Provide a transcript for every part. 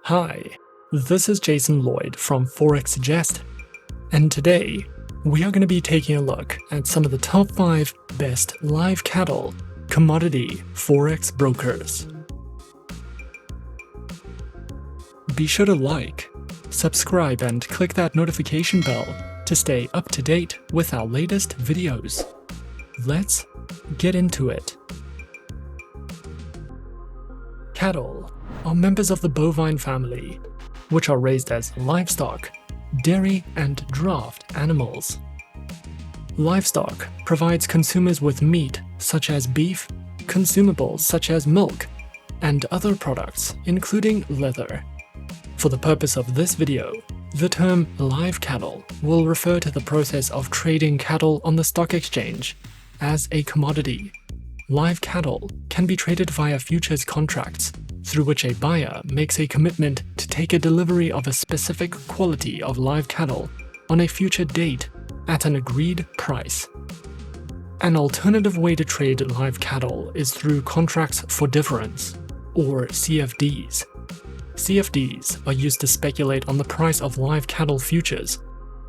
Hi, this is Jason Lloyd from Forexsuggest, and today we are going to be taking a look at some of the top 5 best live cattle commodity forex brokers. Be sure to like, subscribe, and click that notification bell to stay up to date with our latest videos. Let's get into it. Cattle are members of the bovine family, which are raised as livestock, dairy, and draft animals. Livestock provides consumers with meat such as beef, consumables such as milk, and other products including leather. For the purpose of this video, the term live cattle will refer to the process of trading cattle on the stock exchange as a commodity. Live cattle can be traded via futures contracts, through which a buyer makes a commitment to take a delivery of a specific quality of live cattle on a future date at an agreed price. An alternative way to trade live cattle is through contracts for difference, or CFDs. CFDs are used to speculate on the price of live cattle futures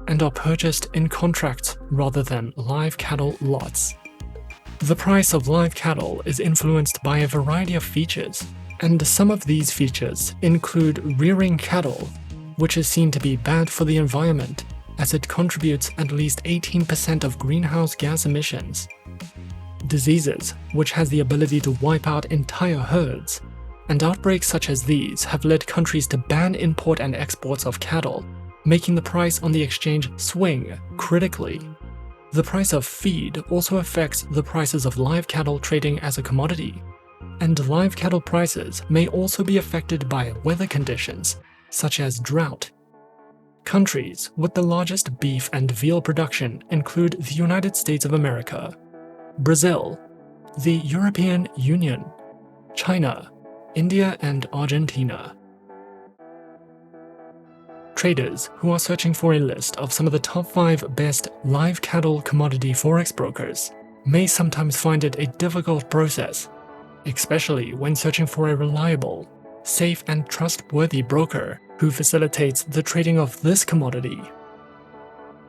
and are purchased in contracts rather than live cattle lots. The price of live cattle is influenced by a variety of features, and some of these features include rearing cattle, which is seen to be bad for the environment as it contributes at least 18% of greenhouse gas emissions. Diseases, which has the ability to wipe out entire herds, and outbreaks such as these have led countries to ban import and exports of cattle, making the price on the exchange swing critically. The price of feed also affects the prices of live cattle trading as a commodity, and live cattle prices may also be affected by weather conditions, such as drought. Countries with the largest beef and veal production include the United States of America, Brazil, the European Union, China, India, and Argentina. Traders who are searching for a list of some of the top 5 best live cattle commodity forex brokers may sometimes find it a difficult process, especially when searching for a reliable, safe, and trustworthy broker who facilitates the trading of this commodity.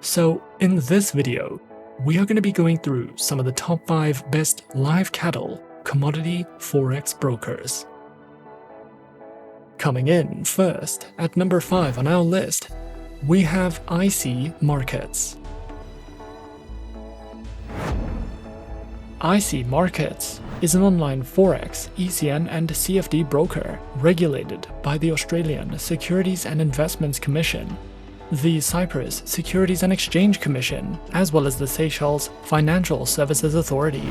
So, in this video, we are going to be going through some of the top 5 best live cattle commodity forex brokers. Coming in first, at number 5 on our list, we have IC Markets. IC Markets is an online Forex ECN and CFD broker regulated by the Australian Securities and Investments Commission, the Cyprus Securities and Exchange Commission, as well as the Seychelles Financial Services Authority.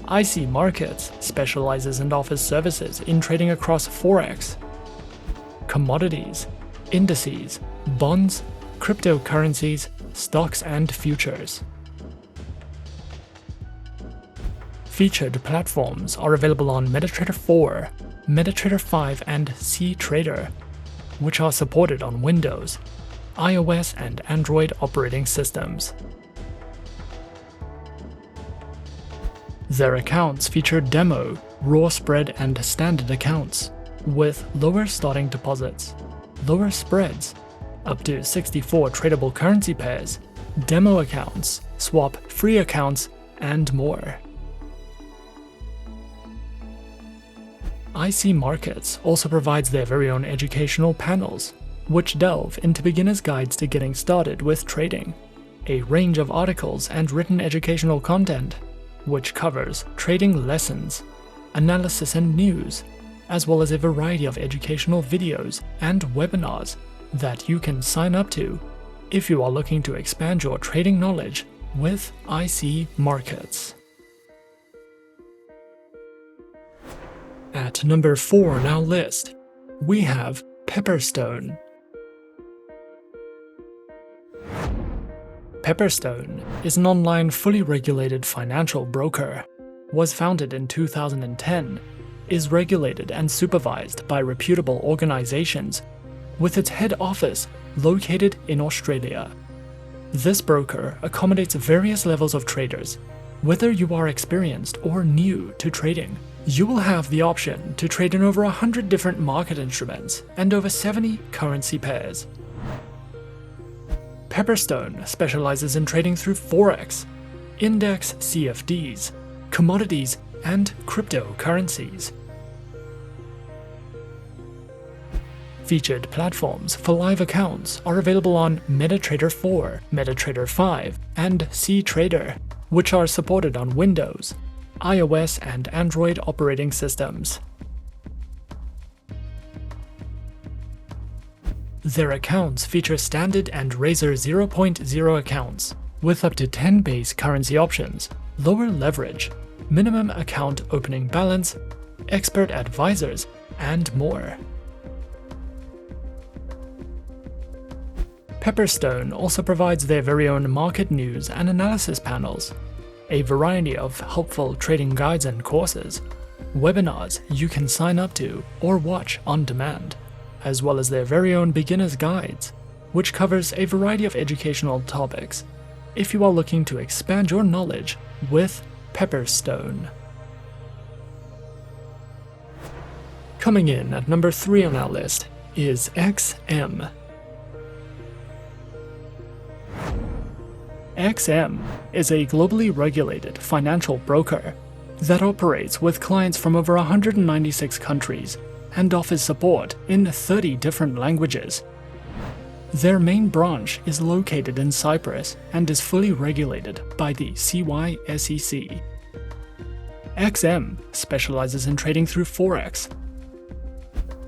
IC Markets specializes and offers services in trading across Forex, commodities, indices, bonds, cryptocurrencies, stocks, and futures. Featured platforms are available on MetaTrader 4, MetaTrader 5, and cTrader, which are supported on Windows, iOS, and Android operating systems. Their accounts feature demo, raw spread, and standard accounts, with lower starting deposits, lower spreads, up to 64 tradable currency pairs, demo accounts, swap-free accounts, and more. IC Markets also provides their very own educational panels, which delve into beginners' guides to getting started with trading, a range of articles and written educational content, which covers trading lessons, analysis, and news, as well as a variety of educational videos and webinars that you can sign up to if you are looking to expand your trading knowledge with IC Markets. At number 4 on our list, we have Pepperstone. Pepperstone is an online fully regulated financial broker, was founded in 2010, is regulated and supervised by reputable organizations, with its head office located in Australia. This broker accommodates various levels of traders, whether you are experienced or new to trading, You will have the option to trade in over 100 different market instruments and over 70 currency pairs. Pepperstone specializes in trading through Forex, index CFDs, commodities, and cryptocurrencies. Featured platforms for live accounts are available on MetaTrader 4, MetaTrader 5, and cTrader, which are supported on Windows, iOS, and Android operating systems. Their accounts feature standard and Razor 0.0 accounts, with up to 10 base currency options, lower leverage, minimum account opening balance, expert advisors, and more. Pepperstone also provides their very own market news and analysis panels, a variety of helpful trading guides and courses, webinars you can sign up to or watch on demand, as well as their very own beginner's guides, which covers a variety of educational topics if you are looking to expand your knowledge with Pepperstone. Coming in at number 3 on our list is XM. XM is a globally regulated financial broker that operates with clients from over 196 countries and offers support in 30 different languages. Their main branch is located in Cyprus and is fully regulated by the CYSEC. XM specializes in trading through Forex,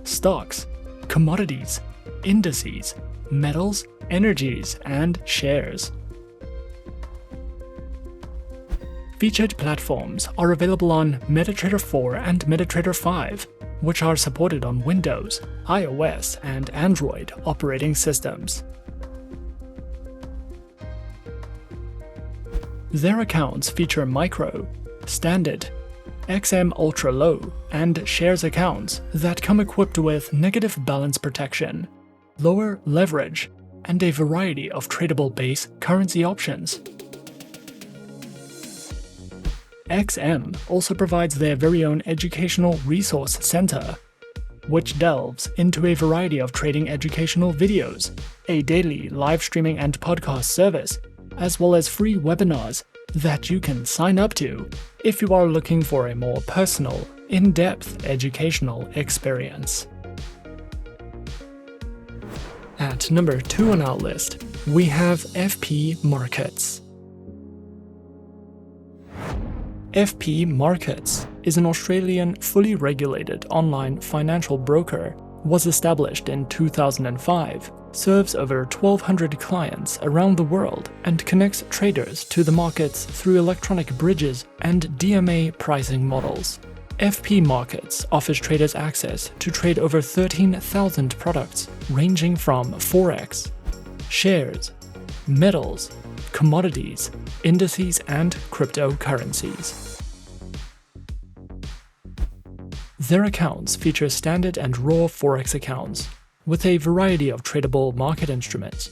stocks, commodities, indices, metals, energies, and shares. Featured platforms are available on MetaTrader 4 and MetaTrader 5, which are supported on Windows, iOS, and Android operating systems. Their accounts feature micro, standard, XM Ultra Low, and shares accounts that come equipped with negative balance protection, lower leverage, and a variety of tradable base currency options. XM also provides their very own educational resource center, which delves into a variety of trading educational videos, a daily live streaming and podcast service, as well as free webinars that you can sign up to if you are looking for a more personal, in-depth educational experience. At number 2 on our list, we have FP Markets. FP Markets is an Australian fully regulated online financial broker, was established in 2005, serves over 1,200 clients around the world, and connects traders to the markets through electronic bridges and DMA pricing models. FP Markets offers traders access to trade over 13,000 products ranging from Forex, shares, metals, commodities, indices, and cryptocurrencies. Their accounts feature standard and raw Forex accounts, with a variety of tradable market instruments,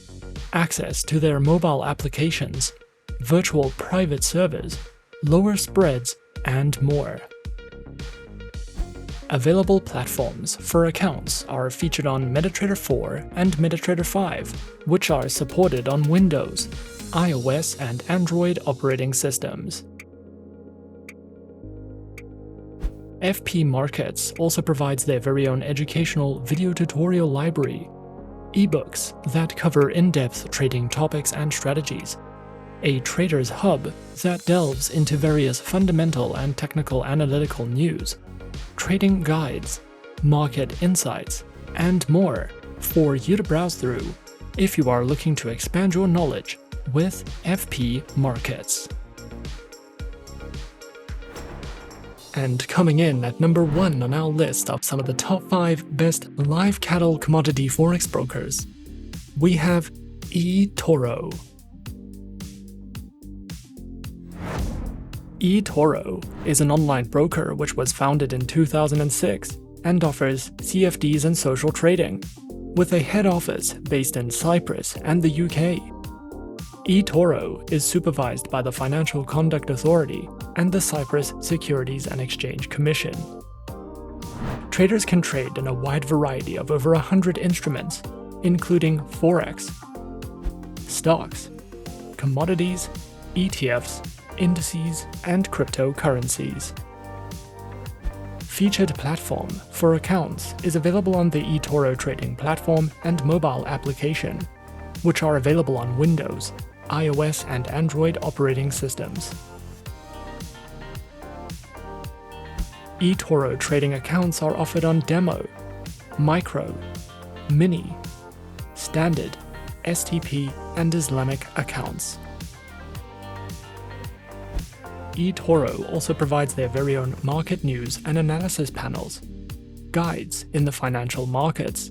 access to their mobile applications, virtual private servers, lower spreads, and more. Available platforms for accounts are featured on MetaTrader 4 and MetaTrader 5, which are supported on Windows, iOS, and Android operating systems. FP Markets also provides their very own educational video tutorial library, ebooks that cover in-depth trading topics and strategies, a trader's hub that delves into various fundamental and technical analytical news, trading guides, market insights, and more for you to browse through if you are looking to expand your knowledge with FP Markets. And coming in at number 1 on our list of some of the top 5 best live cattle commodity forex brokers, we have eToro. eToro is an online broker which was founded in 2006 and offers CFDs and social trading, with a head office based in Cyprus and the UK. eToro is supervised by the Financial Conduct Authority and the Cyprus Securities and Exchange Commission. Traders can trade in a wide variety of over 100 instruments, including Forex, stocks, commodities, ETFs, indices, and cryptocurrencies. Featured platform for accounts is available on the eToro trading platform and mobile application, which are available on Windows, iOS, and Android operating systems. eToro trading accounts are offered on Demo, Micro, Mini, Standard, STP, and Islamic accounts. eToro also provides their very own market news and analysis panels, guides in the financial markets,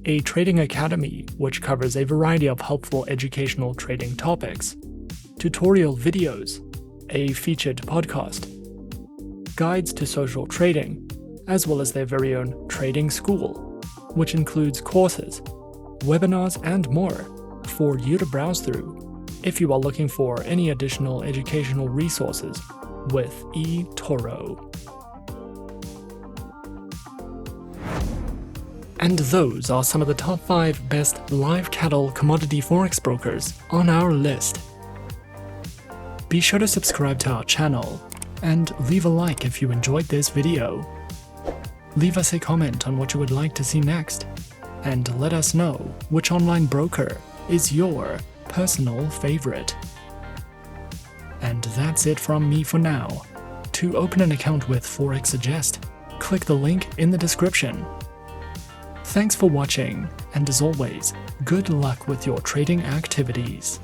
a trading academy which covers a variety of helpful educational trading topics, tutorial videos, a featured podcast, guides to social trading, as well as their very own trading school, which includes courses, webinars, and more for you to browse through if you are looking for any additional educational resources with eToro. And those are some of the top 5 best live cattle commodity forex brokers on our list. Be sure to subscribe to our channel and leave a like if you enjoyed this video. Leave us a comment on what you would like to see next, and let us know which online broker is your personal favorite. And that's it from me for now. To open an account with Forexsuggest, click the link in the description. Thanks for watching, and as always, good luck with your trading activities.